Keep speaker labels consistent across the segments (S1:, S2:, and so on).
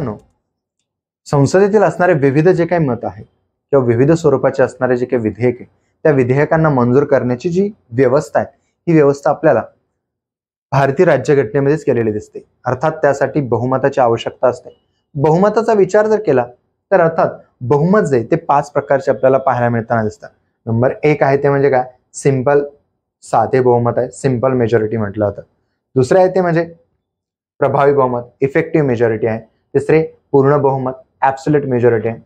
S1: मित्रांनो, संसदेतील असणारे विविध जे काही मत आहे किंवा विविध स्वरूपाचे असणारे जे काही विधेयक आहे, त्या विधेयकांना मंजूर करण्याची जी व्यवस्था आहे, ही व्यवस्था आपल्याला भारतीय राज्यघटनेमध्येच केलेली दिसते. अर्थात त्यासाठी बहुमताची आवश्यकता असते. बहुमताचा विचार जर केला तर अर्थात बहुमत जे ते 5 प्रकारचे आपल्याला पाहायला मिळताना दिसतात. नंबर 1 आहे ते म्हणजे काय, सिंपल साधे बहुमत आहे, सिंपल मेजॉरिटी म्हटलं जातं. दुसरे आहे ते म्हणजे प्रभावी बहुमत, इफेक्टिव्ह मेजॉरिटी आहे. तिसरे पूर्ण बहुमत, ऍब्सोल्यूट मेजॉरिटी आहे.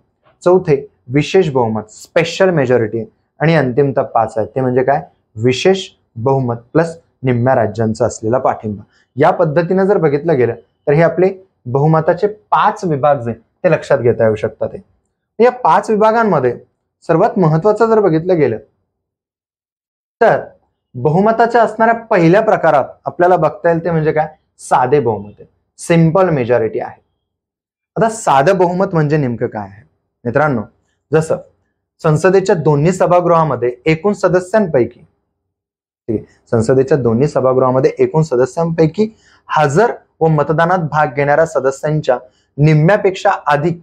S1: चौथे विशेष बहुमत, स्पेशल मेजॉरिटी आहे. आणि अंतिमतः 5 आहे ते म्हणजे काय, विशेष बहुमत प्लस निम्म्या राज्यांचा असलेला पाठिंबा. या पद्धतीने जर बघितलं गेलं तर हे आपले बहुमताचे 5 विभाग जे ते लक्षात घेता येऊ शकतात. या 5 विभागांमध्ये सर्वात महत्वाचं जर बघितलं गेलं तर बहुमताच्या असणाऱ्या पहिल्या प्रकारात आपल्याला बघता येईल ते म्हणजे काय, साधे बहुमत आहे, सिंपल मेजॉरिटी आहे. आता साधं बहुमत म्हणजे नेमकं काय आहे मित्रांनो, जसं संसदेच्या दोन्ही सभागृहामध्ये एकूण सदस्यांपैकी हजर व मतदानात भाग घेणाऱ्या सदस्यांच्या निम्म्यापेक्षा अधिक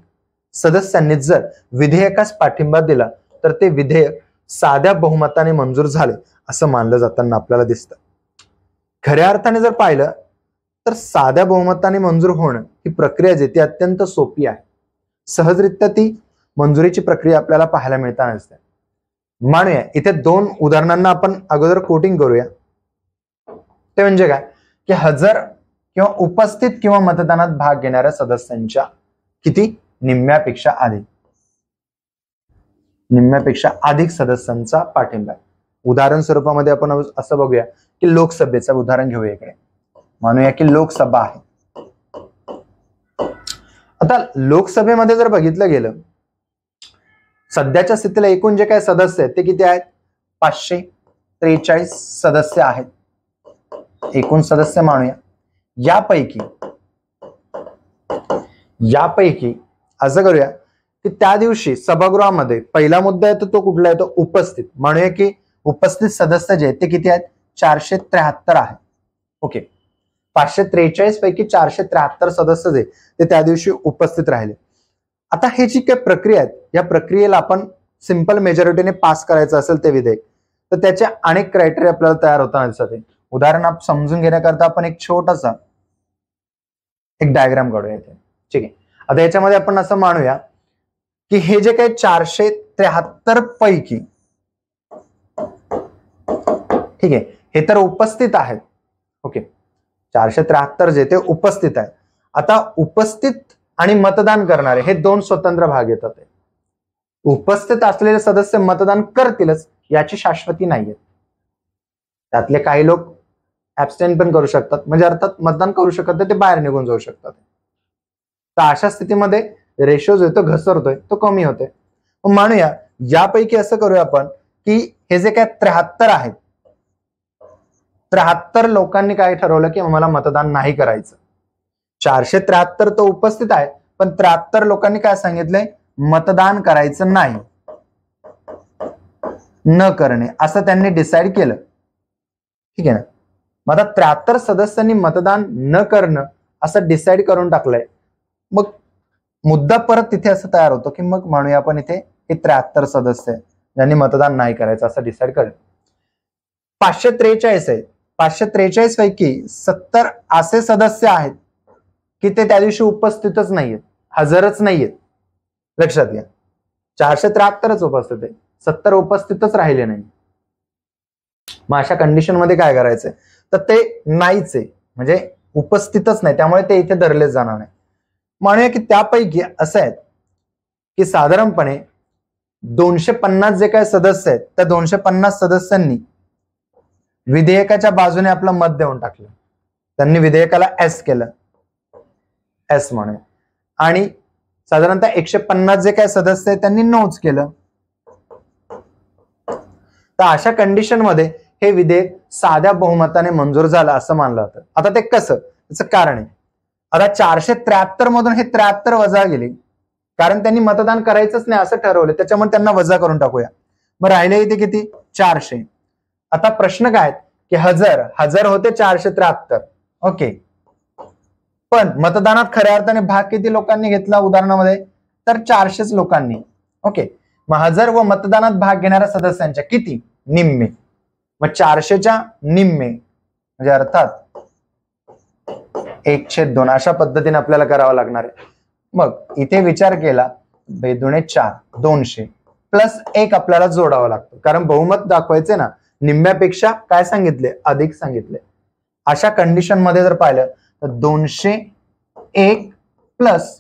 S1: सदस्यांनी जर विधेयकास पाठिंबा दिला तर ते विधेयक साध्या बहुमताने मंजूर झाले असं मानलं जाताना आपल्याला दिसतं. खऱ्या अर्थाने जर पाहिलं तर साध्या बहुमताने मंजूर होणं ही प्रक्रिया जी ती अत्यंत सोपी आहे. सहजरित्या ती मंजुरीची प्रक्रिया आपल्याला पाहायला मिळताना दिसते. मानूया इथे 2 उदाहरणांना आपण अगोदर कोटिंग करूया. ते म्हणजे काय की हजर किंवा उपस्थित किंवा मतदानात भाग घेणाऱ्या सदस्यांच्या किती, निम्म्यापेक्षा अधिक सदस्यांचा पाठिंबा. उदाहरण स्वरूपामध्ये आपण असं बघूया की लोकसभेचं उदाहरण घेऊया. इकडे मानूया की लोकसभा आहे. आता लोकसभेमध्ये जर बघितलं गेलं सध्याच्या स्थितीला एकूण जे काही सदस्य आहेत ते किती आहेत, 543 सदस्य आहेत. एकूण सदस्य मानूया. यापैकी असं करूया की त्या दिवशी सभागृहामध्ये पहिला मुद्दा येतो तो कुठला आहे, तो उपस्थित. म्हणूया की उपस्थित सदस्य जे ते किती आहेत, 473 आहेत. ओके, 543 पैकी 473 सदस्य जे ते त्या दिवशी उपस्थित राहिले. आता हे जी काही प्रक्रिया आहे, या प्रक्रियेला आपण सिंपल मेजॉरिटीने पास करायचं असेल ते विधेयक, तर त्याचे अनेक क्रायटेरिया आपल्याला तयार होताना दिसत आहे. उदाहरण आपण समजून घेण्याकरता आपण एक छोटासा डायग्राम काढूया इथे. ठीक आहे. आता याच्यामध्ये आपण असं मानूया की हे जे काही 473 पैकी, ठीक आहे, हे तर उपस्थित आहेत. ओके, 473 जे ते उपस्थित आहेत. आता उपस्थित आणि मतदान करणारे हे 2 स्वतंत्र भाग येतात. उपस्थित असलेले सदस्य मतदान करतीलच याची शाश्वती नाहीये. त्यातले काही लोक ऍब्स्टेन पण करू शकतात, म्हणजे अर्थात मतदान करू शकत नाही, ते बाहेर निघून जाऊ शकतात. तर अशा स्थितीमध्ये रेशो जो तो घसरतोय, तो कमी होतोय. मानूया यापैकी असं करूया आपण की हे जे काय 73 आहेत, 73 लोकांनी काय ठरवलं की आम्हाला मतदान नाही करायचं. 473 तो उपस्थित आहे, पण 73 लोकांनी काय सांगितलंय, मतदान करायचं नाही, न करणे असं त्यांनी डिसाईड केलं. ठीक आहे ना. मग आता 73 सदस्यांनी मतदान न करणं असं डिसाईड करून टाकलंय. मग मुद्दा परत तिथे असं तयार होतो की मग म्हणूया आपण इथे हे 73 सदस्य ज्यांनी मतदान नाही करायचं असं डिसाईड करेल. 543 आहे, 543 पैकी 70 असे सदस्य आहेत की ते त्या दिवशी उपस्थितच नाहीयेत, हजरच नाहीयेत. लक्षात घ्या, 473च उपस्थित आहे, 70 उपस्थितच राहिले नाही. मग अशा कंडिशन मध्ये काय करायचंय, तर ते नाहीच आहे, म्हणजे उपस्थितच नाही, त्यामुळे ते इथे धरलेच जाणार नाही. म्हणूया की त्यापैकी असं आहेत की साधारणपणे 250 जे काही सदस्य आहेत, त्या 250 सदस्यांनी विधेयकाच्या बाजूने आपलं मत देऊन टाकलं. त्यांनी विधेयकाला एस केलं, एस म्हणूया. आणि साधारणतः 150 जे काही सदस्य आहेत त्यांनी नोच केलं. तर अशा कंडिशन मध्ये हे विधेयक साध्या बहुमताने मंजूर झालं असं मानलं जातं. आता ते कसं, त्याचं कारण आहे. आता 473 मधून हे 73 वजा गेले, कारण त्यांनी मतदान करायचंच नाही असं ठरवलं, त्याच्यामुळे त्यांना वजा करून टाकूया. मग राहिले इथे किती, 400. आता प्रश्न काय की हजर होते 473. ओके, पण मतदानात खऱ्या अर्थाने भाग किती लोकांनी घेतला उदाहरणामध्ये, तर 400 लोकांनी. ओके, मग हजर व मतदानात भाग घेणाऱ्या सदस्यांच्या किती, निम्मे. मग 400च्या निम्मे म्हणजे अर्थात 1/2 अशा पद्धतीने आपल्याला करावं लागणार आहे. मग इथे विचार केला 2×4 200 प्लस 1 आपल्याला जोडावं लागतं, कारण बहुमत दाखवायचे ना, निम्म्यापेक्षा काय सांगितले, अधिक सांगितले. अशा कंडिशन मध्ये जर पाहिलं तर 201 प्लस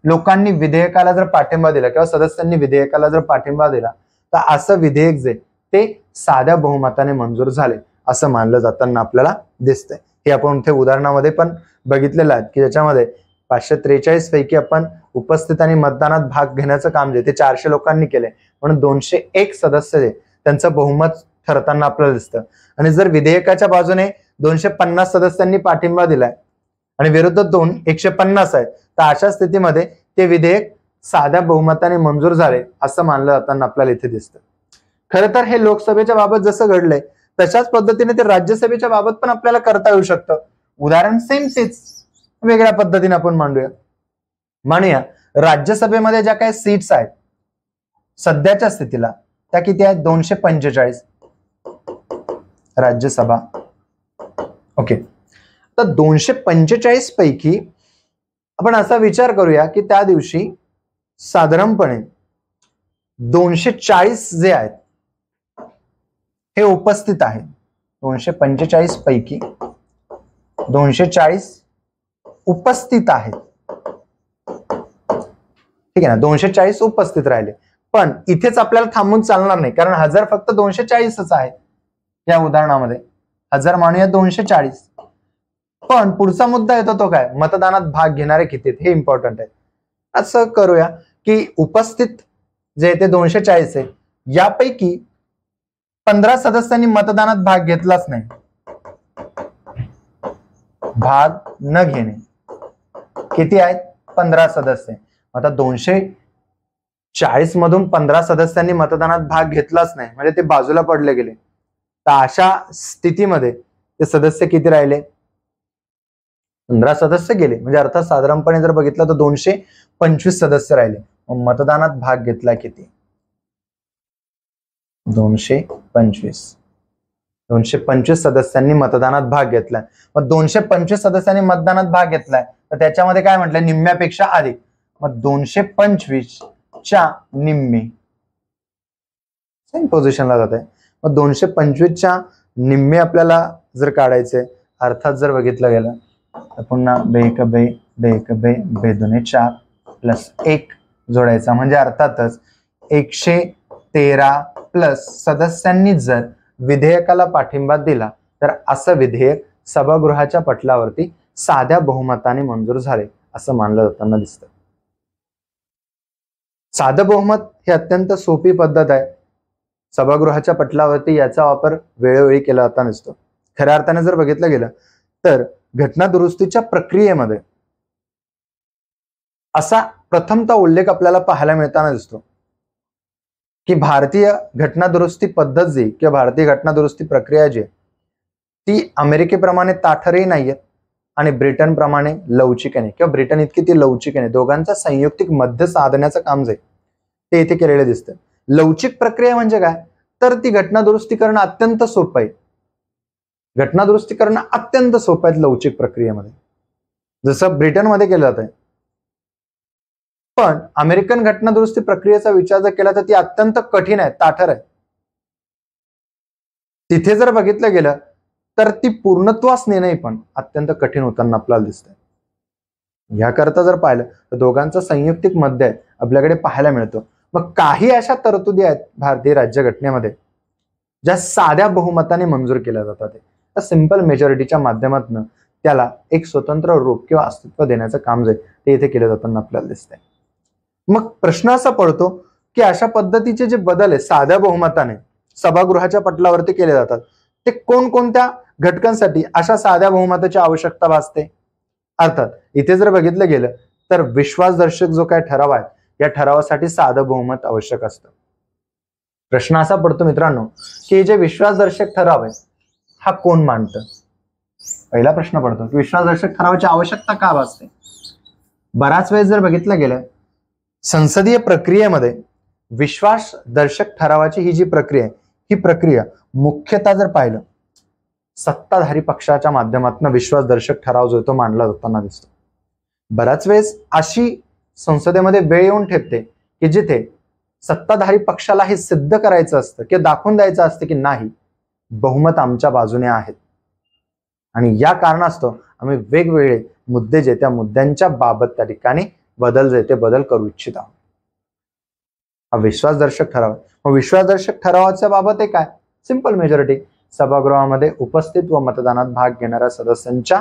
S1: लोकांनी विधेयकाला जर पाठिंबा दिला किंवा सदस्यांनी विधेयकाला जर पाठिंबा दिला तर असं विधेयक जे ते साध्या बहुमताने मंजूर झाले असं मानलं जाताना आपल्याला दिसतंय. हे आपण इथे उदाहरणामध्ये पण बघितलेलं आहे की ज्याच्यामध्ये 543 पैकी आपण उपस्थित आणि मतदानात भाग घेण्याचं काम जे ते 400 लोकांनी केले, म्हणून 201 सदस्य जे त्यांचं बहुमत ठरताना आपल्याला दिसतं. आणि जर विधेयकाच्या बाजूने 250 सदस्यांनी पाठिंबा दिलाय आणि विरुद्ध 150 आहे, तर अशा स्थितीमध्ये ते विधेयक साध्या बहुमताने मंजूर झाले असं मानलं जाताना आपल्याला इथे दिसतं. खरं तर हे लोकसभेच्या बाबत जसं घडलंय तशाच पद्धतीने ते राज्यसभेच्या बाबत पण आपल्याला करता येऊ शकतं. उदाहरण सेम तेच वेगळ्या पद्धतीने आपण मांडूया. राज्यसभेमध्ये ज्या काही सीट्स आहेत सध्याच्या स्थितीला त्या किती आहेत, 245 राज्यसभा. ओके, तर 245 पैकी आपण असा विचार करूया की त्या दिवशी साधारणपणे 240 जे आहेत हे उपस्थित आहेत. 245 पैकी 240 उपस्थित आहेत. ठीक आहे ना, 240 उपस्थित राहिले. पण इथेच आपल्याला थांबून चालणार नाही, कारण हजर फक्त 240च आहे. या उदाहरणामध्ये हजर मानूया 240. पण पुढचा मुद्दा येतो तो काय, मतदानात भाग घेणारे किती आहेत, हे इम्पॉर्टंट आहे. असं करूया की उपस्थित जे ते 240 आहे, यापैकी 15 सदस्यांनी मतदानात भाग घेतलाच नाही. भाग न घेणे किती आहेत, 15 सदस्य. आता 240 मधून 15 सदस्यांनी मतदानात भाग घेतलाच नाही म्हणजे ते बाजूला पडले गेले. तर अशा स्थितीमध्ये ते सदस्य किती राहिले, 15 सदस्य गेले. म्हणजे अर्थात साधारणपणे जर बघितलं तर 225 सदस्य राहिले. मतदानात भाग घेतला किती, 225 सदस्यांनी मतदानात भाग घेतलाय. मग 225 सदस्यांनी मतदानात भाग घेतलाय तर त्याच्यामध्ये काय म्हटलंय, निम्म्यापेक्षा अधिक. मग 225च्या निम्मे सेम पोझिशनला जात आहे. मग 225च्या निम्मे आपल्याला जर काढायचे, अर्थात जर बघितलं गेलं तर पुन्हा 2×4 प्लस 1 जोडायचा, म्हणजे अर्थातच 113 प्लस सदस्यांनी जर विधेयकाला पाठिंबा दिला तर असं विधेयक सभागृहाच्या पटलावरती साध्या बहुमताने मंजूर झाले असं मानलं जाताना दिसतं. साधं बहुमत ही अत्यंत सोपी पद्धत आहे. सभागृहाच्या पटलावरती याचा वापर वेळोवेळी केला जाता नसतो. खऱ्या अर्थाने जर बघितलं गेलं तर घटना दुरुस्तीच्या प्रक्रियेमध्ये असा प्रथमतः उल्लेख आपल्याला पाहायला मिळताना दिसतो की भारतीय घटना दुरुस्ती पद्धत जी किंवा भारतीय घटना दुरुस्ती प्रक्रिया जी ती अमेरिकेप्रमाणे ताठरही नाहीये आणि ब्रिटनप्रमाणे लवचिक नाही, किंवा ब्रिटन इतकी ती लवचिक नाही. दोघांचा संयुक्तिक मध्य साधण्याचं काम जे ते इथे केलेलं दिसतं. लवचिक प्रक्रिया म्हणजे काय, तर ती घटना दुरुस्ती करणं अत्यंत सोपं आहे. घटना दुरुस्ती करणं अत्यंत सोपं आहे लवचिक प्रक्रियेमध्ये, जसं ब्रिटनमध्ये केलं जात आहे. पण अमेरिकन घटना दुरुस्ती प्रक्रियेचा विचार जर केला तर ती अत्यंत कठीण आहे, ताठर आहे. तिथे जर बघितलं गेलं तर ती पूर्णत्वास नेणंही पण अत्यंत कठीण होताना आपल्याला दिसतंय. याकरता जर पाहिलं तर दोघांचं संयुक्तिक मध्य आपल्याकडे पाहायला मिळतं. मग काही अशा तरतुदी आहेत भारतीय राज्यघटनेमध्ये ज्या साध्या बहुमताने मंजूर केल्या जातात. त्या सिंपल मेजॉरिटीच्या माध्यमातून त्याला एक स्वतंत्र रूप किंवा अस्तित्व देण्याचं काम जे ते इथे केलं जाताना आपल्याला दिसतंय. मग प्रश्न असा पडतो की अशा पद्धतीचे जे बदल आहे साध्या बहुमताने सभागृहाच्या पटलावरती केले जातात ते कोणकोणत्या घटकांसाठी अशा साध्या बहुमताची आवश्यकता भासते. अर्थात इथे जर बघितलं गेलं तर विश्वासदर्शक जो काय ठराव आहे या ठरावासाठी साधं बहुमत आवश्यक असतं. प्रश्न असा पडतो मित्रांनो की जे विश्वासदर्शक ठराव आहे हा कोण मांडतं. पहिला प्रश्न पडतो की विश्वासदर्शक ठरावाची आवश्यकता का भासते. बराच वेळ जर बघितलं गेलं संसदीय प्रक्रियेमध्ये विश्वासदर्शक ठरावाची ही जी प्रक्रिया आहे, ही प्रक्रिया मुख्यतः जर पाहिलं सत्ताधारी पक्षाच्या माध्यमातून विश्वासदर्शक ठराव जो तो मांडला जाताना दिसतो. बराच वेळेस अशी संसदेमध्ये वेळ येऊन ठेपते की जिथे सत्ताधारी पक्षाला हे सिद्ध करायचं असतं किंवा दाखवून द्यायचं असतं की नाही, बहुमत आमच्या बाजूने आहेत आणि या कारणास्तव आम्ही वेगवेगळे मुद्दे जे त्या मुद्द्यांच्या बाबत त्या ठिकाणी बदल करू इच्छित आहोत. हा विश्वासदर्शक ठराव. मग विश्वासदर्शक ठरावाच्या बाबत आहे काय, सिंपल मेजॉरिटी. सभागृहामध्ये उपस्थित व मतदानात भाग घेणाऱ्या सदस्यांच्या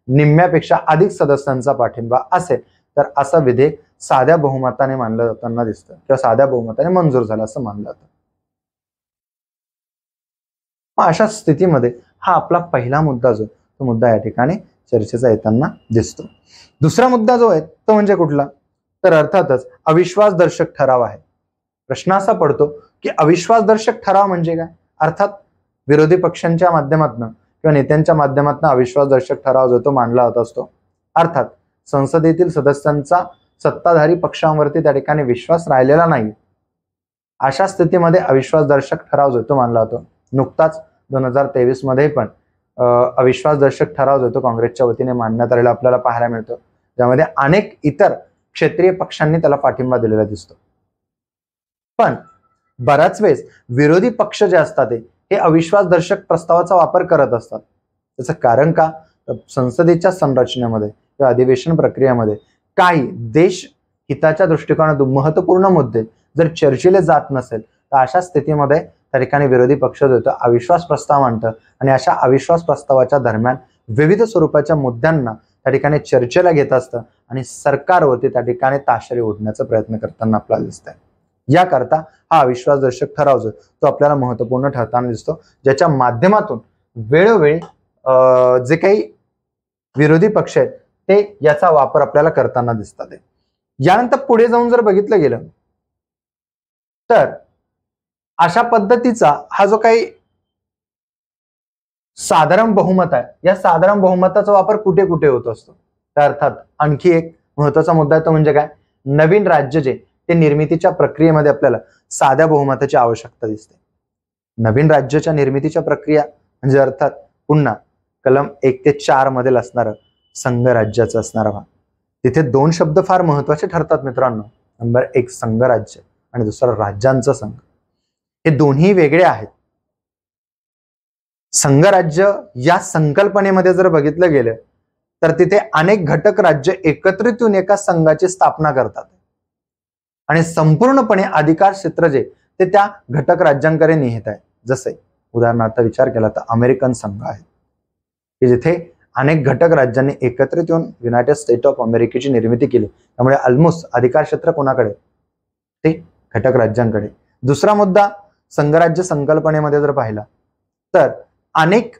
S1: निम्म्यापेक्षा अधिक सदस्यांचा पाठिंबा असेल तर असं विधेयक साध्या बहुमताने मानलं जाताना दिसतं किंवा साध्या बहुमताने मंजूर झालं असं मानलं जातं. मग अशा स्थितीमध्ये हा आपला पहिला मुद्दा जो तो मुद्दा या ठिकाणी चर्चेचा येताना दिसतो. दुसरा मुद्दा जो आहे तो म्हणजे कुठला, तर अर्थातच अविश्वासदर्शक ठराव आहे. प्रश्न असा पडतो की अविश्वासदर्शक ठराव म्हणजे काय. अर्थात विरोधी पक्षांच्या माध्यमातून किंवा नेत्यांच्या माध्यमातून अविश्वासदर्शक ठराव जो तो मांडला जात असतो. अर्थात संसदेतील सदस्यांचा सत्ताधारी पक्षांवरती त्या ठिकाणी विश्वास राहिलेला नाही. अशा स्थितीमध्ये अविश्वासदर्शक ठराव जो तो मानला जातो. नुकताच 2023 मध्ये पण अविश्वासदर्शक ठराव जो तो काँग्रेसच्या वतीने मांडण्यात आलेला आपल्याला पाहायला मिळतो, ज्यामध्ये अनेक इतर क्षेत्रीय पक्षांनी त्याला पाठिंबा दिलेला दिसतो. पण बराच वेळेस विरोधी पक्ष जे असतात हे अविश्वासदर्शक प्रस्तावाचा वापर करत असतात. त्याचं कारण का, तर संसदेच्या संरचनेमध्ये किंवा अधिवेशन प्रक्रियेमध्ये काही देश हिताच्या दृष्टिकोनातून महत्वपूर्ण मुद्दे जर चर्चेले जात नसेल तर अशा स्थितीमध्ये त्या ठिकाणी विरोधी पक्ष जो तो अविश्वास प्रस्ताव मांडतं आणि अशा अविश्वास प्रस्तावाच्या दरम्यान विविध स्वरूपाच्या मुद्द्यांना त्या ठिकाणी चर्चेला घेत असतं आणि सरकारवरती त्या ठिकाणी ताशेरे ओढण्याचा प्रयत्न करताना आपल्याला दिसतंय. याकरता हा अविश्वासदर्शक ठराव जो तो आपल्याला महत्वपूर्ण ठरताना दिसतो, ज्याच्या माध्यमातून वेळोवेळी जे काही विरोधी पक्ष आहेत ते याचा वापर आपल्याला करताना दिसतात. यानंतर पुढे जाऊन जर बघितलं गेलं तर अशा पद्धतीचा हा जो काही साधारण बहुमत आहे, या साधारण बहुमताचा वापर कुठे कुठे होत असतो. तर अर्थात आणखी एक महत्वाचा मुद्दा आहे तो म्हणजे काय, नवीन राज्य जे ते निर्मितीच्या प्रक्रियेमध्ये आपल्याला साध्या बहुमताची आवश्यकता दिसते. नवीन राज्याच्या निर्मितीच्या प्रक्रिया म्हणजे अर्थात पुन्हा कलम 1 ते 4 मधील असणारं संघ राज्याचं असणारा भाग. तिथे दोन शब्द फार महत्वाचे ठरतात मित्रांनो. नंबर 1 संघराज्य आणि दुसरा राज्यांचा संघ. हे दोन्ही वेगळे आहेत. संघराज्य या संकल्पनेमध्ये जर बघितलं गेलं तर तिथे अनेक घटक राज्य एकत्रित येऊन एका संघाची स्थापना करतात आणि संपूर्णपणे अधिकार क्षेत्र जे ते त्या घटक राज्यांकडे निहित आहे. जसे उदाहरणार्थ विचार केला तर अमेरिकन संघ आहे की जिथे अनेक घटक राज्यांनी एकत्रित येऊन युनायटेड स्टेट ऑफ अमेरिकेची निर्मिती केली. त्यामुळे ऑलमोस्ट अधिकार क्षेत्र कोणाकडे, ते घटक राज्यांकडे. दुसरा मुद्दा संघराज्य संकल्पनेमध्ये जर पाहिला तर अनेक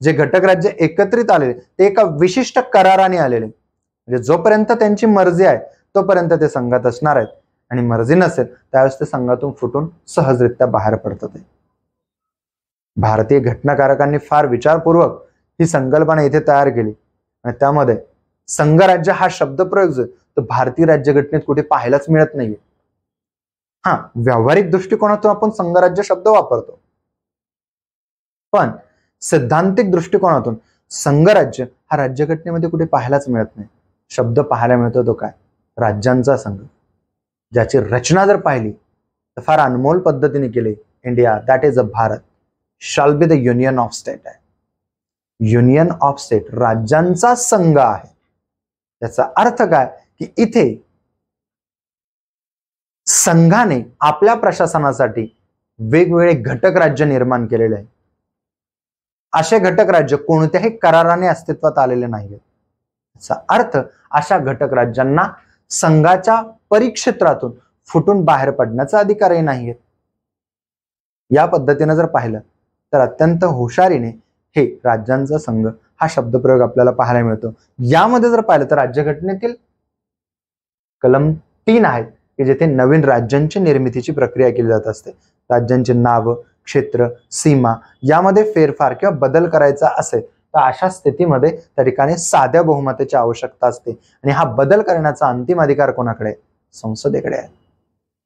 S1: जे घटक राज्य एकत्रित आलेले ते एका विशिष्ट कराराने आलेले, म्हणजे जोपर्यंत त्यांची मर्जी आहे तोपर्यंत ते संघात असणार आहेत आणि मर्जी नसेल त्यावेळेस ते संघातून फुटून सहजरित्या बाहेर पडतात. भारतीय घटनाकारकांनी फार विचारपूर्वक ही संकल्पना इथे तयार केली आणि त्यामध्ये संघराज्य हा शब्दप्रयोग जो तो भारतीय राज्यघटनेत कुठे पाहायलाच मिळत नाहीये. हा, व्यावहारिक दृष्टिकोनातून आपण संघराज्य शब्द वापरतो, पण सैद्धांतिक दृष्टिकोनातून संघराज्य हा राज्यघटनेमध्ये कुठे पाहायलाच मिळत नाही. शब्द पाहायला मिळतो तो काय, राज्यांचा संघ, ज्याची रचना जर पाहिली तर फार अनमोल पद्धतीने केली. India that is a Bharat shall be the union of state आहे. युनियन ऑफ स्टेट राज्यांचा संघ आहे. त्याचा अर्थ काय की इथे संघाने आपल्या प्रशासनासाठी वेगवेगळे घटक राज्य निर्माण केलेले आहे. असे घटक राज्य कोणत्याही कराराने अस्तित्वात आलेले नाहीत. याचा अर्थ अशा घटक राज्यांना संघाच्या परिक्षेत्रातून फुटून बाहेर पडण्याचा अधिकारही नाहीये. या पद्धतीने जर पाहिलं तर अत्यंत हुशारीने हे राज्यांचा संघ हा शब्दप्रयोग आपल्याला पाहायला मिळतो. यामध्ये जर पाहिलं तर राज्यघटनेतील कलम 3 आहेत की जिथे नवीन राज्यांची निर्मितीची प्रक्रिया केली जात असते. राज्यांचे नाव, क्षेत्र, सीमा यामध्ये फेरफार किंवा बदल करायचा असेल तर अशा स्थितीमध्ये त्या ठिकाणी साध्या बहुमताची आवश्यकता असते आणि हा बदल करण्याचा अंतिम अधिकार कोणाकडे? संसदेकडे आहे.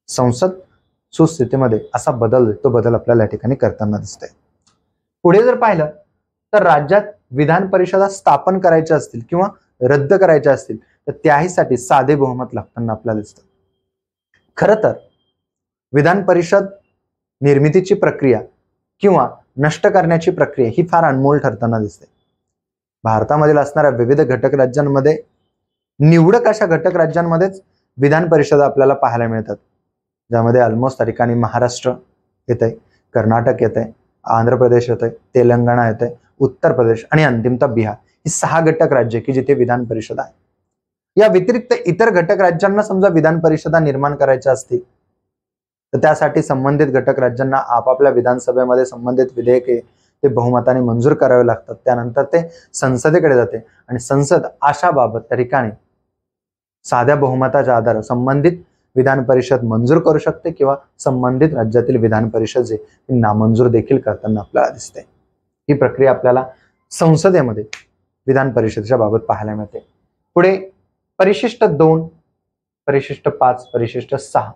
S1: संसद सुस्थितीमध्ये असा बदल, तो बदल आपल्याला या ठिकाणी करताना दिसतंय. पुढे जर पाहिलं तर राज्यात विधान परिषदा स्थापन करायच्या असतील किंवा रद्द करायच्या असतील तर त्याहीसाठी साधे बहुमत लागताना आपल्याला दिसतं. खरं तर विधान परिषद निर्मितीची प्रक्रिया किंवा नष्ट करण्याची प्रक्रिया ही फार अनमोल ठरताना दिसते. भारतामधील असणाऱ्या विविध घटक राज्यांमध्ये निवडक अशा घटक राज्यांमध्येच विधान परिषद आपल्याला पाहायला मिळतात, ज्यामध्ये ऑलमोस्ट त्या ठिकाणी महाराष्ट्र येते, कर्नाटक येते, आंध्र प्रदेश येते, तेलंगणा येते, उत्तर प्रदेश आणि अंतिमतः बिहार ही 6 घटक राज्य की जिथे विधान परिषद आहे. या व्यतिरिक्त इतर घटक राज्यांना समजा विधान परिषदा निर्माण करायच्या असतील तर त्यासाठी संबंधित घटक राज्यांना आपापल्या विधानसभेमध्ये संबंधित विधेयके ते बहुमताने मंजूर करावे लागतात. त्यानंतर ते संसदेकडे जाते आणि संसद अशाबाबत त्या ठिकाणी साध्या बहुमताच्या आधारावर संबंधित विधान परिषद मंजूर करू शकते किंवा संबंधित राज्यातील विधान परिषद जे नामंजूर देखील करताना आपल्याला दिसते. ही प्रक्रिया आपल्याला संसदेमध्ये विधान परिषदेच्या बाबत पाहायला मिळते. पुढे परिशिष्ट 2, परिशिष्ट 5, परिशिष्ट 6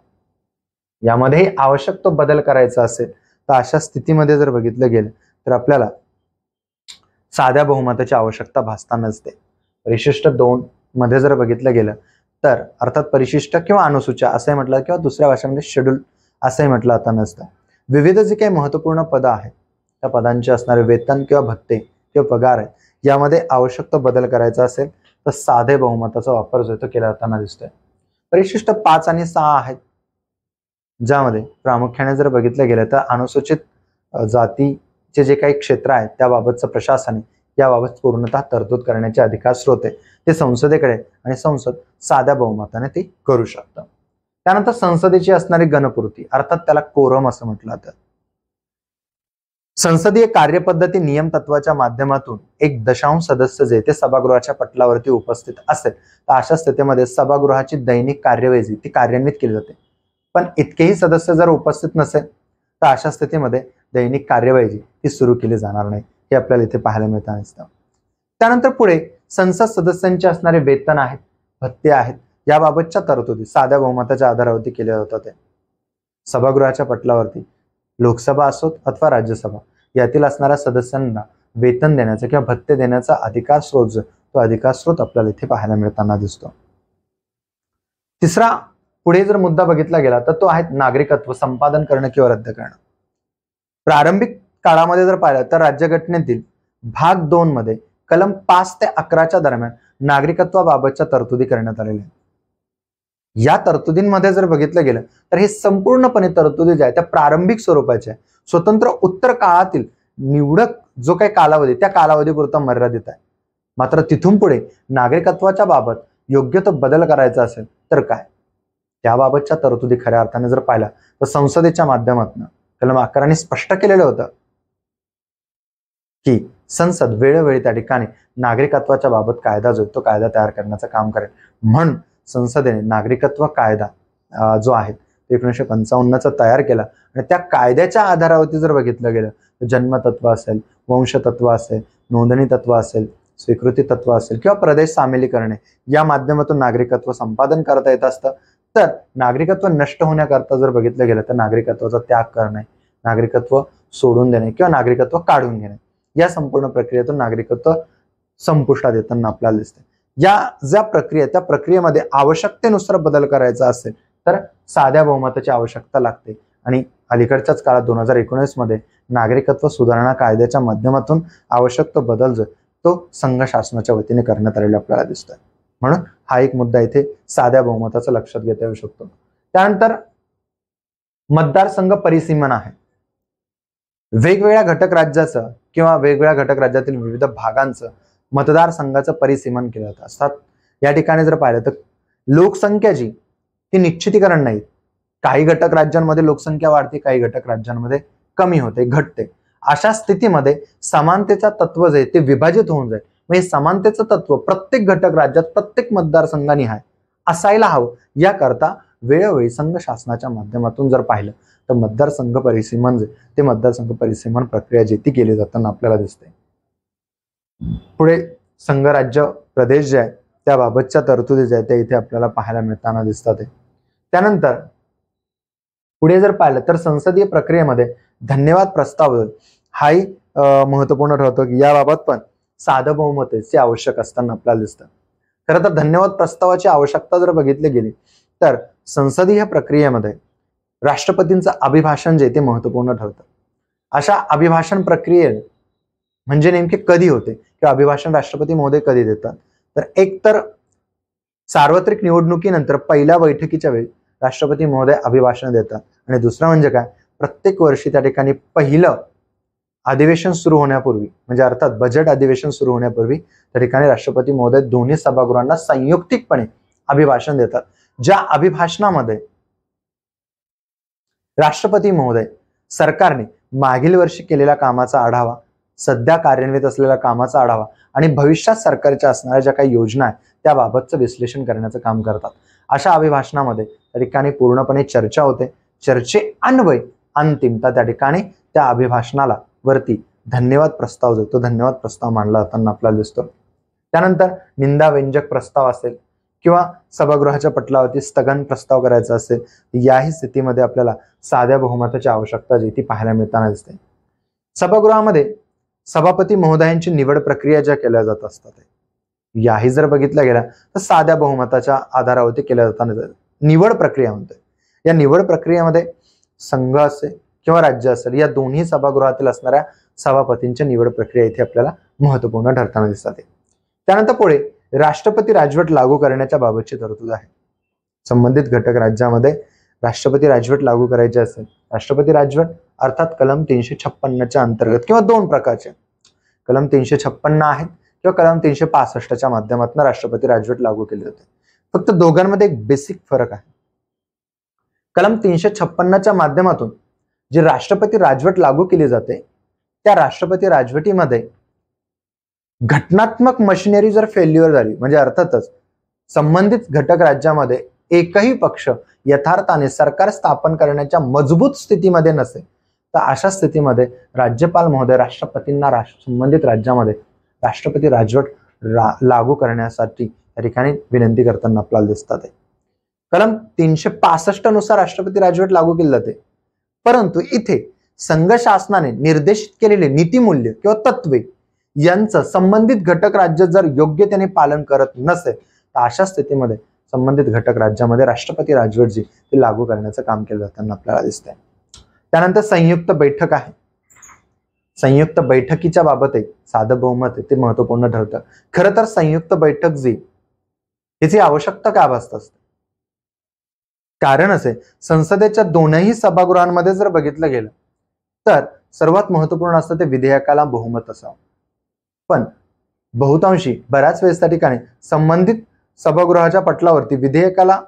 S1: यामध्ये आवश्यक तो बदल करायचा असेल तर अशा स्थितीमध्ये जर बघितलं गेलं तर आपल्याला साध्या बहुमताची आवश्यकता भासताना असते. परिशिष्ट 2 मध्ये जर बघितलं गेलं तर अर्थात परिशिष्ट किंवा अनुसूच्या असंही म्हटलं किंवा दुसऱ्या भाषेमध्ये शेड्यूल असंही म्हटलं आता नसतं. विविध जे काही महत्वपूर्ण पदं आहेत त्या पदांचे असणारे वेतन किंवा भत्ते किंवा पगार आहे यामध्ये आवश्यक तो बदल करायचा असेल तर साधे बहुमताचा वापर जो तो केला जाताना दिसतोय. परिशिष्ट 5 आणि 6 आहेत, ज्यामध्ये प्रामुख्याने जर बघितलं गेलं तर अनुसूचित जातीचे जे काही क्षेत्र आहेत त्याबाबतचं प्रशासन याबाबत पूर्णतः तरतूद करण्याचे अधिकार स्रोत आहे ते संसदेकडे आणि संसद साध्या बहुमताने ते करू शकतं. त्यानंतर संसदेची असणारी गणपूर्ती अर्थात त्याला कोरम असं म्हटलं जातं. संसदीय कार्यपद्धती नियम तत्वाच्या माध्यमातून 1 सदस्य जे ते सभागृहाच्या पटलावरती उपस्थित असेल तर अशा स्थितीमध्ये सभागृहाची दैनिक कार्यवाही ती कार्यान्वित केली जाते. पण इतकेही सदस्य जर उपस्थित नसेल तर अशा स्थितीमध्ये दैनिक कार्यवाही ती सुरू केली जाणार नाही, हे आपल्याला इथे पाहायला मिळतं असतं. त्यानंतर पुढे संसद सदस्यांचे असणारे वेतन आहेत, भत्ते आहेत याबाबतच्या तरतुदी साध्या बहुमताच्या आधारावरती केल्या जातात. सभागृहाच्या पटलावरती लोकसभा असोत अथवा राज्यसभा यातील असणाऱ्या सदस्यांना वेतन देण्याचा किंवा भत्ते देण्याचा अधिकार स्रोत जो तो अधिकार स्रोत आपल्याला इथे पाहायला मिळताना दिसतो. तिसरा पुढे जर मुद्दा बघितला गेला तर तो आहे नागरिकत्व संपादन करणं किंवा रद्द करणं. प्रारंभिक काळामध्ये जर पाहिलं तर राज्यघटनेतील भाग 2 मध्ये कलम 5 ते 11च्या दरम्यान नागरिकत्वाबाबतच्या तरतुदी करण्यात आलेल्या आहेत. या तरतुदींमध्ये जर बघितलं गेलं तर हे संपूर्णपणे तरतुदी ज्या आहेत त्या प्रारंभिक स्वरूपाच्या स्वतंत्र उत्तर काळातील निवडक जो काही कालावधी त्या कालावधीपुरता मर्यादित आहे. मात्र तिथून पुढे नागरिकत्वाच्या बाबत योग्य तो बदल करायचा असेल तर काय, त्याबाबतच्या तरतुदी खऱ्या अर्थाने जर पाहिला तर संसदेच्या माध्यमातून कलम 11ने स्पष्ट केलेलं होतं की संसद वेळोवेळी त्या ठिकाणी नागरिकत्वाच्या बाबत कायदा जो तो कायदा तयार करण्याचं काम करेल. म्हणून संसदेने नागरिकत्व कायदा जो आहे 1955चा तयार केला आणि त्या कायद्याच्या आधारावरती जर बघितलं गेलं तर जन्मतत्व असेल, वंशतत्व असेल, नोंदणी तत्व असेल, स्वीकृती तत्व असेल किंवा प्रदेश सामिली करणे या माध्यमातून नागरिकत्व संपादन करता येत असतं. तर नागरिकत्व नष्ट होण्याकरता जर बघितलं गेलं तर नागरिकत्वाचा त्याग करणे, नागरिकत्व सोडून देणे किंवा नागरिकत्व काढून घेणे या संपूर्ण प्रक्रियेतून नागरिकत्व संपुष्टात येताना आपल्याला दिसते. या ज्या प्रक्रिया त्या प्रक्रियेमध्ये आवश्यकतेनुसार बदल करायचा असेल तर साध्या बहुमताची आवश्यकता लागते आणि अलीकडच्याच काळात 2019 मध्ये नागरिकत्व सुधारणा कायद्याच्या माध्यमातून आवश्यक तो बदल जो तो संघ शासनाच्या वतीने करण्यात आलेला आपल्याला दिसतोय. म्हणून हा एक मुद्दा इथे साध्या बहुमताचा लक्षात घेता येऊ शकतो. त्यानंतर मतदारसंघ परिसीमन आहे. वेगवेगळ्या घटक राज्याचं किंवा वेगवेगळ्या घटक राज्यातील विविध भागांचं मतदारसंघाचं परिसीमन केलं जातं असतात. या ठिकाणी जर पाहिलं तर लोकसंख्या जी ती निश्चितीकरण नाही. काही घटक राज्यांमध्ये लोकसंख्या वाढते, काही घटक राज्यांमध्ये कमी होते, घटते. अशा स्थितीमध्ये समानतेचा तत्व जे ते विभाजित होऊन जाईल. म्हणजे समानतेचं तत्व प्रत्येक घटक राज्यात प्रत्येक मतदारसंघाने आहे असायला हवं. याकरता वेळोवेळी संघ शासनाच्या माध्यमातून जर पाहिलं तर मतदारसंघ परिसीमन जे ते मतदारसंघ परिसीमन प्रक्रिया जी ती केली जाताना आपल्याला दिसते. पुढे संघ राज्य प्रदेश जे आहे त्याबाबतच्या तरतुदी ज्या आहेत त्या इथे आपल्याला पाहायला मिळताना दिसतात. त्यानंतर पुढे जर पाहिलं तर संसदीय प्रक्रियेमध्ये धन्यवाद प्रस्ताव हाही महत्वपूर्ण ठरतो की याबाबत पण साधं बहुमत आवश्यक असताना आपल्याला दिसतं. खरं तर धन्यवाद प्रस्तावाची आवश्यकता जर बघितली गेली तर संसदीय प्रक्रियेमध्ये राष्ट्रपतींचं अभिभाषण जे ते महत्वपूर्ण ठरतं. अशा अभिभाषण प्रक्रिये म्हणजे नेमके कधी होते किंवा अभिभाषण राष्ट्रपती महोदय कधी देतात, तर एक तर सार्वत्रिक निवडणुकीनंतर पहिल्या बैठकीच्या वेळी राष्ट्रपती महोदय अभिभाषण देतात आणि दुसरं म्हणजे काय, प्रत्येक वर्षी त्या ठिकाणी पहिलं अधिवेशन सुरू होण्यापूर्वी म्हणजे अर्थात बजेट अधिवेशन सुरू होण्यापूर्वी त्या ठिकाणी राष्ट्रपती महोदय दोन्ही सभागृहांना संयुक्तिकपणे अभिभाषण देतात, ज्या अभिभाषणामध्ये राष्ट्रपती महोदय सरकारने मागील वर्षी केलेल्या कामाचा आढावा, सध्या कार्यान्वित असलेल्या कामाचा आढावा आणि भविष्यात सरकारच्या असणाऱ्या ज्या काही योजना आहेत त्याबाबतचं विश्लेषण करण्याचं काम करतात. अशा अभिभाषणामध्ये त्या ठिकाणी पूर्णपणे चर्चा होते. चर्चे अन्वय अंतिमता त्या ठिकाणी त्या अभिभाषणाला वरती धन्यवाद प्रस्ताव जो तो धन्यवाद प्रस्ताव मांडला जाताना आपल्याला दिसतो. त्यानंतर निंदाव्यंजक प्रस्ताव असेल किंवा सभागृहाच्या पटलावरती स्थगन प्रस्ताव करायचा असेल, याही स्थितीमध्ये आपल्याला साध्या बहुमताची आवश्यकता जी ती पाहायला मिळताना दिसते. सभागृहामध्ये सभापती महोदयांची निवड प्रक्रिया ज्या केल्या जात असतात याही जर बघितल्या गेल्या तर साध्या बहुमताच्या आधारावरती केल्या जाताना निवड प्रक्रिया म्हणते. या निवड प्रक्रियेमध्ये संघ असेल किंवा राज्य असेल या दोन्ही सभागृहातील असणाऱ्या सभापतींची निवड प्रक्रिया इथे आपल्याला महत्वपूर्ण ठरताना दिसतात. त्यानंतर पुढे राष्ट्रपती राजवट लागू करण्याच्या बाबतची तरतूद आहे. संबंधित घटक राज्यामध्ये राष्ट्रपती राजवट लागू करायची असेल, राष्ट्रपती राजवट अर्थात कलम 356च्या अंतर्गत किंवा दोन प्रकारचे कलम 356 आहेत किंवा कलम 365च्या माध्यमातून राष्ट्रपती राजवट लागू केली जाते. फक्त दोघांमध्ये एक बेसिक फरक आहे. कलम 356च्या माध्यमातून जी राष्ट्रपती राजवट लागू केली जाते त्या राष्ट्रपती राजवटीमध्ये घटनात्मक मशिनरी जर फेल्युअर झाली म्हणजे अर्थातच संबंधित घटक राज्यामध्ये एकही पक्ष यथार्थाने सरकार स्थापन करण्याच्या मजबूत स्थितीमध्ये नसेल तर अशा स्थितीमध्ये राज्यपाल महोदय राष्ट्रपतींना संबंधित राज्यामध्ये राष्ट्रपती राजवट लागू करण्यासाठी त्या ठिकाणी विनंती करताना आपल्याला दिसतात. कलम 365 नुसार राष्ट्रपती राजवट लागू केली जाते, परंतु इथे संघ शासनाने निर्देशित केलेले नीतिमूल्य किंवा तत्वे यांचं संबंधित घटक राज्य जर योग्य त्याने पालन करत नसेल तर अशा स्थितीमध्ये संबंधित घटक राज्यामध्ये राष्ट्रपती राजवट जी ती लागू करण्याचं काम केलं जाताना आपल्याला दिसतंय. त्यानंतर संयुक्त बैठक आहे. संयुक्त बैठकीच्या बाबत साधं बहुमत ते महत्वपूर्ण ठरतं. खरं तर संयुक्त बैठक जी याची आवश्यकता का भासत असते, कारण असे संसदेच्या दोनही सभागृहांमध्ये जर बघितलं गेलं तर सर्वात महत्वपूर्ण असतं ते विधेयकाला बहुमत असावं. पण बहुतांशी बऱ्याच वेळेस त्या ठिकाणी संबंधित सभागृहाच्या पटलावरती विधेयकाला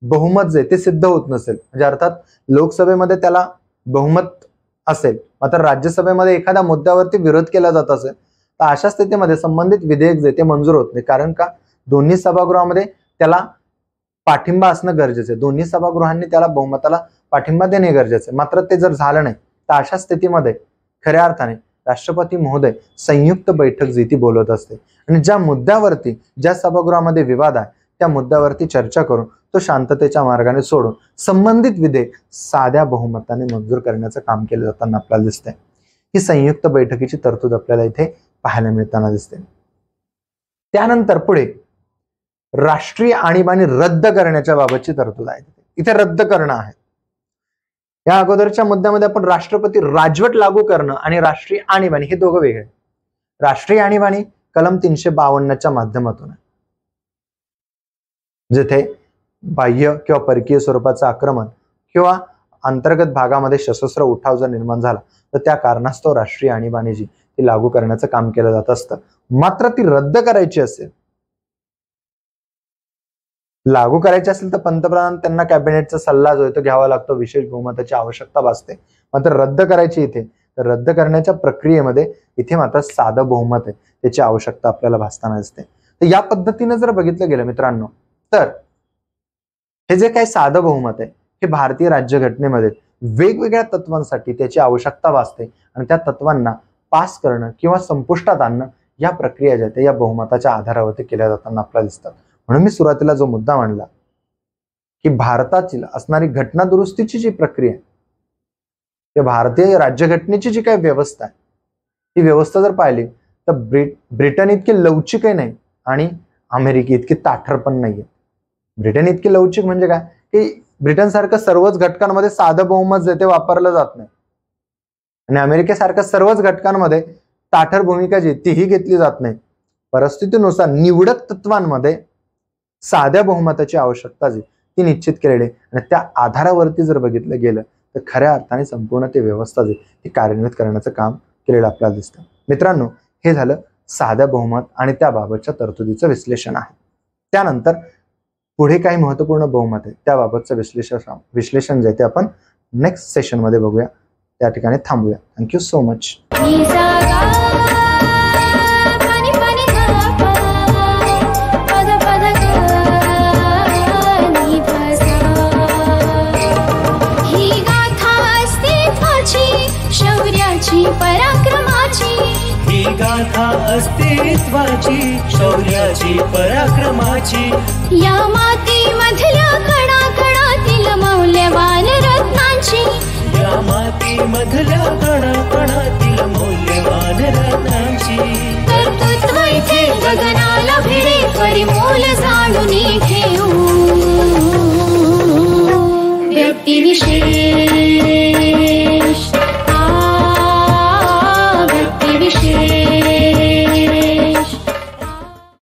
S1: बहुमत जे ते सिद्ध होत नसेल म्हणजे अर्थात लोकसभेमध्ये त्याला बहुमत असेल मात्र राज्यसभेमध्ये एखाद्या मुद्द्यावरती विरोध केला जात असेल तर अशा स्थितीमध्ये संबंधित विधेयक जे ते मंजूर होत नाही. कारण का, दोन्ही सभागृहामध्ये त्याला पाठिंबा असणं गरजेचं आहे. दोन्ही सभागृहांनी त्याला बहुमताला पाठिंबा देणे गरजेचं आहे. मात्र ते जर झालं नाही तर अशा स्थितीमध्ये खऱ्या अर्थाने राष्ट्रपती महोदय संयुक्त बैठक जी ती बोलवत असते आणि ज्या मुद्द्यावरती ज्या सभागृहामध्ये विवाद आहे त्या मुद्द्यावरती चर्चा करून तो शांततेच्या मार्गाने सोडून संबंधित विधेयक साध्या बहुमताने मंजूर करण्याचं काम केलं जाताना आपल्याला दिसतंय. ही संयुक्त बैठकीची तरतूद आपल्याला इथे पाहायला मिळताना दिसते. त्यानंतर पुढे राष्ट्रीय आणीबाणी रद्द करण्याच्या बाबतची तरतूद आहे. इथे रद्द करणं आहे. या अगोदरच्या मुद्द्यामध्ये आपण राष्ट्रपती राजवट लागू करणं आणि राष्ट्रीय आणीबाणी हे दोघं वेगळे. राष्ट्रीय आणीबाणी कलम 352च्या माध्यमातून आहे, जिथे बाह्य किंवा परकीय स्वरूपाचं आक्रमण किंवा अंतर्गत भागामध्ये सशस्त्र उठाव जर निर्माण झाला तर त्या कारणास्तव राष्ट्रीय आणीबाणी जी ती लागू करण्याचं काम केलं जात असतं. मात्र ती रद्द करायची असेल, लागू करायची असेल तर पंतप्रधान त्यांना कॅबिनेटचा सल्ला जो आहे तो घ्यावा लागतो, विशेष बहुमताची आवश्यकता भासते. मात्र रद्द करायची इथे तर रद्द करण्याच्या प्रक्रियेमध्ये इथे मात्र साधं बहुमत आहे त्याची आवश्यकता आपल्याला भासताना दिसते. तर या पद्धतीने जर बघितलं गेलं मित्रांनो तर हे जे काही साधं बहुमत आहे हे भारतीय राज्यघटनेमध्ये वेगवेगळ्या तत्वांसाठी त्याची आवश्यकता भासते आणि त्या तत्वांना पास करणं किंवा संपुष्टात आणणं या प्रक्रिया ज्या त्या या बहुमताच्या आधारावरती केल्या जाताना आपल्याला दिसतात. म्हणून मी सुरुवातीला जो मुद्दा मांडला की भारतातील असणारी घटना दुरुस्तीची जी प्रक्रिया आहे, या भारतीय राज्यघटनेची जी काही व्यवस्था आहे, ती व्यवस्था जर पाहिली तर ब्रिटन इतकी लवचिकही नाही आणि अमेरिके इतकी ताठर पण नाहीये. ब्रिटन इतकी लवचिक म्हणजे काय की ब्रिटन सारखं सर्वच घटकांमध्ये साधं बहुमत जे ते वापरलं जात नाही आणि अमेरिकेसारख्या सर्वच घटकांमध्ये ताठर भूमिका जी तीही घेतली जात नाही. परिस्थितीनुसार निवडक तत्वांमध्ये साध्या बहुमताची आवश्यकता जी ती निश्चित केलेली आणि त्या आधारावरती जर बघितलं गेलं तर खऱ्या अर्थाने संपूर्ण ती व्यवस्था जी ती कार्यान्वित करण्याचं काम केलेलं आपल्याला दिसतं. मित्रांनो, हे झालं साध्या बहुमत आणि त्याबाबतच्या तरतुदीचं विश्लेषण आहे. त्यानंतर पुढे काही महत्वपूर्ण बहुमत आहे त्याबाबतचं विश्लेषण जे ते आपण नेक्स्ट सेशन मध्ये बघूया. त्या ठिकाणी थांबूया. Thank you so much.
S2: ही गाथा अस्तित्वाची शौर्याची पराक्रमाची
S3: या मातीमधल्या कणाकणातील मौल्यवान रत्नांची
S2: या मातीमधल्या